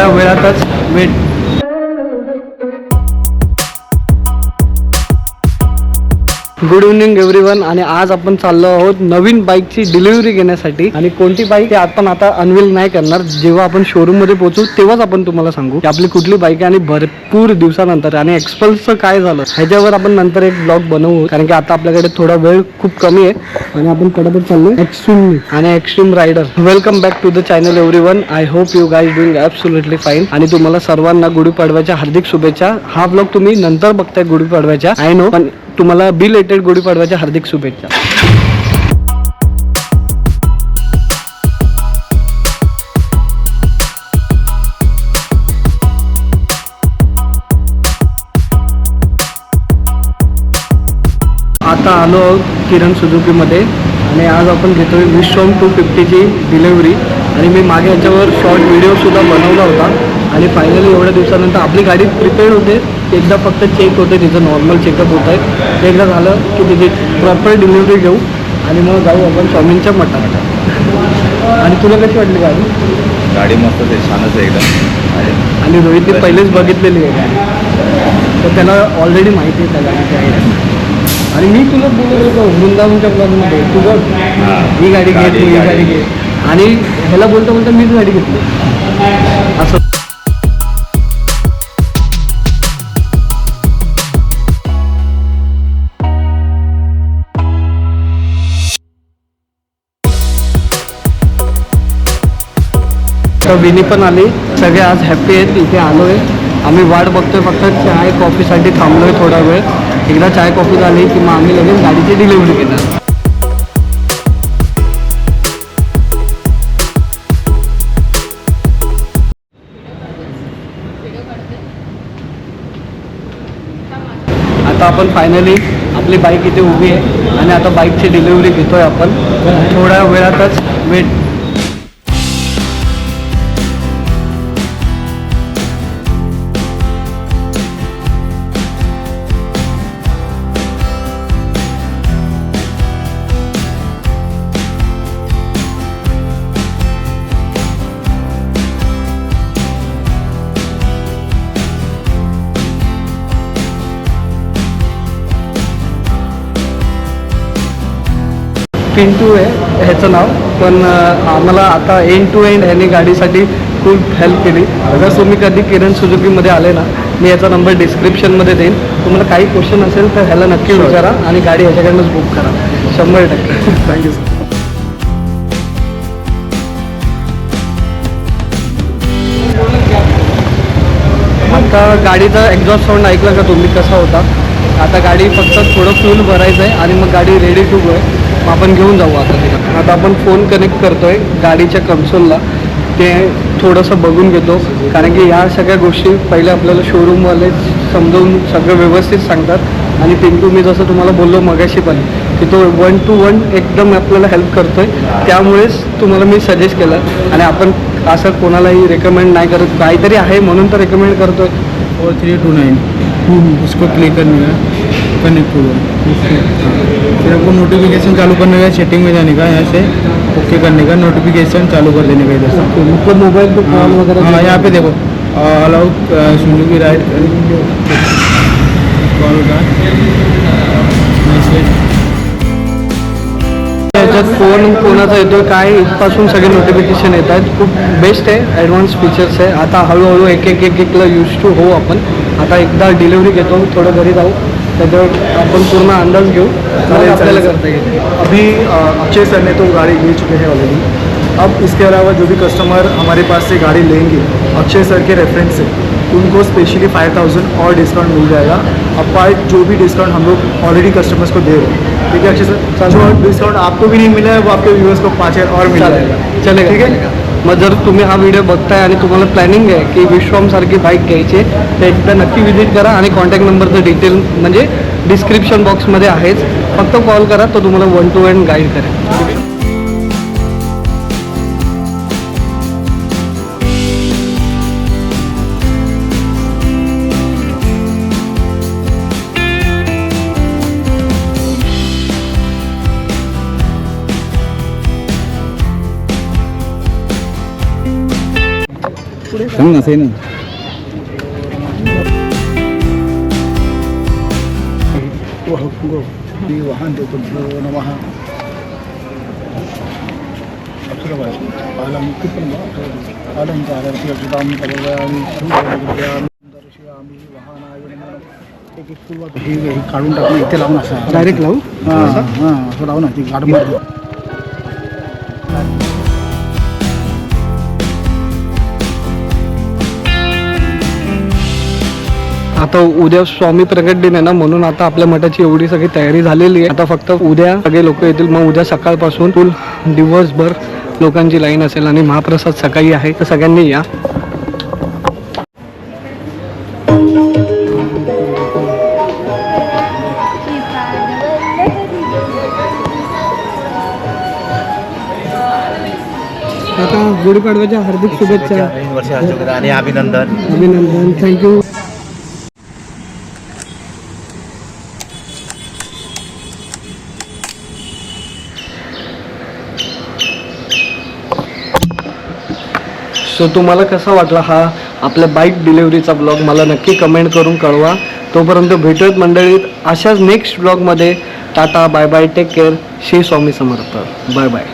थोड्या वेळातच weight. Good evening everyone. आणि आज आपण चाललो आहोत नवीन बाईकची डिलिव्हरी घेण्यासाठी. आणि कोणती बाईक ते आपण आता अनवील नाही करणार, जेव्हा आपण शोरूम मध्ये पोहोचू तेव्हाच आपण तुम्हाला सांगू की आपली कुठली बाईक आहे आणि भरपूर दिवसानंतर. आणि एक्सपल्सचं काय झालं ह्याच्यावर आपण नंतर एक ब्लॉग बनवू, कारण की आता आपल्याकडे थोडा वेळ खूप कमी आहे आणि आपण पटापट चाललोय एक्स्ट्रीम आणि extreme rider. Welcome back to the channel everyone. I hope you guys doing absolutely fine. आणि तुम्हाला सर्वांना गुढीपाडव्याच्या हार्दिक शुभेच्छा. हा ब्लॉग तुम्ही नंतर बघताय गुढीपाडव्याच्या, आय नो, पण तुम्हाला बिलेटेड गुढीपाडव्याच्या हार्दिक शुभेच्छा. आता आलो आहोत किरण सुझुकीमध्ये आणि आज आपण घेतोय विश्वम 250ची डिलेव्हरी. आणि मी मागे याच्यावर शॉर्ट व्हिडिओसुद्धा बनवला होता. आणि फायनली एवढ्या दिवसानंतर आपली गाडी प्रिपेअर्ड होते. एकदा फक्त चेक होते, तिचं नॉर्मल चेकअप होत आहे. ते एकदा झालं की तिची प्रॉपर डिलिव्हरी घेऊ आणि मग जाऊ आपण स्वामींच्या मठात. आणि तुला कशी वाटली गाडी? गाडी मस्त आहे, छानच आहे एकदम. आणि रोहितने पहिलेच बघितलेली आहे तर त्याला ऑलरेडी माहिती आहे त्या गाडीची. आणि मी तुला बोलत होतो वृंदावनच्या ब्लॉगमध्ये, तुझं ही गाडी घे, तू ही गाडी घे. आणि ह्याला बोलता बोलता मीच गाडी घेतली असं. तर विनी पण आली, सगळे आज हॅप्पी आहेत. इथे आलो आहे, आम्ही वाट बघतोय, फक्त चाय कॉफीसाठी थांबलो आहे थोडा वेळ. एकदा चाय कॉफी झाली की मग आम्ही लगेच गाडीची डिलिव्हरी घेणार. आता आपण फायनली आपली बाईक इथे उभी आहे आणि आता बाईकची डिलिव्हरी घेतोय आपण. थोड्या वेळातच वेट. पिंटू आहे ह्याचं नाव, पण आम्हाला आता एंड टू एंड ह्याने गाडीसाठी खूप हेल्प केली. जर तुम्ही कधी किरण सुझुकीमध्ये आले ना, मी याचा नंबर डिस्क्रिप्शनमध्ये देईन. तुम्हाला काही क्वेश्चन असेल तर ह्याला नक्की विचारा आणि गाडी ह्याच्याकडनंच बुक करा, 100%. Thank you sir. आता गाडीचा एक्झॉस्ट साऊंड ऐकला का तुम्ही कसा होता? आता गाडी फक्त थोडं फ्यूल भरायचं आहे आणि मग गाडी रेडी टू गो आहे. मग आपण घेऊन जाऊ आता तिला. आता आपण फोन कनेक्ट करतोय गाडीच्या कन्सोलला, ते थोडंसं बघून घेतो, कारण की ह्या सगळ्या गोष्टी पहिले आपल्याला शोरूमवाले समजावून सगळं व्यवस्थित सांगतात. आणि पिंटू, मी जसं तुम्हाला बोललो मगाशी पण, की तो 1 to 1 एकदम आपल्याला हेल्प करतोय. त्यामुळेच तुम्हाला मी सजेस्ट केलं. आणि आपण असं कोणालाही रेकमेंड नाही करत, काहीतरी आहे म्हणून तर रेकमेंड करतोय. 4329 उसको क्लिक करने का, कनेक्ट होगा. फिर आपको नोटिफिकेशन चालू करने का, सेटिंग में जाने का, यहाँ से ओके करने का, नोटिफिकेशन चालू कर देने का इधर से. मतलब मोबाईल पे कॉल वगैरह. हाँ, यहाँ पे देखो अलाउ सुजुकी राइड कॉल का मेसेज. त्याच्यात फोन कोणाचा येतोय काय इथपासून सगळे नोटिफिकेशन येत आहेत. खूप बेस्ट आहे, ॲडव्हान्स फीचर्स आहे. आता हळूहळू एक एकला यूज टू हो आपण. आता एकदा डिलिव्हरी घेतो, थोडं घरी जाऊ, त्याच्यावर आपण पूर्ण अंदाज घेऊ, आपल्याला करता येईल. अभी अक्षय सर ने तो गाड़ी ले चुके हैं ऑलरेडी. अब इसके अलावा जो भी कस्टमर हमारे पास से गाड़ी लेंगे अक्षय सर के रेफरेंस से, उनको स्पेशली 5000 और डिस्काउंट मिल जाएगा. अपार्ट जो भी डिस्काउंट हम लोग ऑलरेडी कस्टमर्स को दे रहे हैं, ठीक है अक्षय सर, जो डिस्काउंट आपको भी नहीं मिला है वो आपके व्यूअर्स को 5000 और मिल जाएगा. चलेगा, ठीक है. मग जर तुम्ही हा व्हिडिओ बघताय आणि तुम्हाला प्लॅनिंग आहे की विश्वमसारखी बाईक घ्यायची तर एकदा नक्की विजिट करा. आणि कॉन्टॅक्ट नंबरचं डिटेल म्हणजे डिस्क्रिप्शन बॉक्समध्ये आहेच, फक्त कॉल करा, तो तुम्हाला 1 to 1 गाईड करेल. सांग ना असं ना वाहन देतो नमः हे काढून टाकलं इथे लावून असं डायरेक्ट लावू हां हां असं लावून ती गाडमध्ये आता उद्या स्वामी प्रकट दिन आहे ना, म्हणून आता आपल्या मठाची एवढी सगळी तयारी झालेली आहे. आता फक्त उद्या सगळे लोक येतील. मग उद्या सकाळपासून फुल दिवसभर लोकांची लाईन असेल आणि महाप्रसाद सकाळी आहे, तर सगळ्यांनी या. आता गुढीपाडव्याच्या हार्दिक शुभेच्छा आणि अभिनंदन. अभिनंदन. थँक्यू. सो तुम्हाला कसा वाटला हा आपल्या बाईक डिलिव्हरीचा ब्लॉग, मला नक्की कमेंट करून कळवा. तोपर्यंत भेटूयात मंडळीत अशाच नेक्स्ट ब्लॉगमध्ये. Tata, bye bye, take care. Shri Swami Samarth. Bye bye.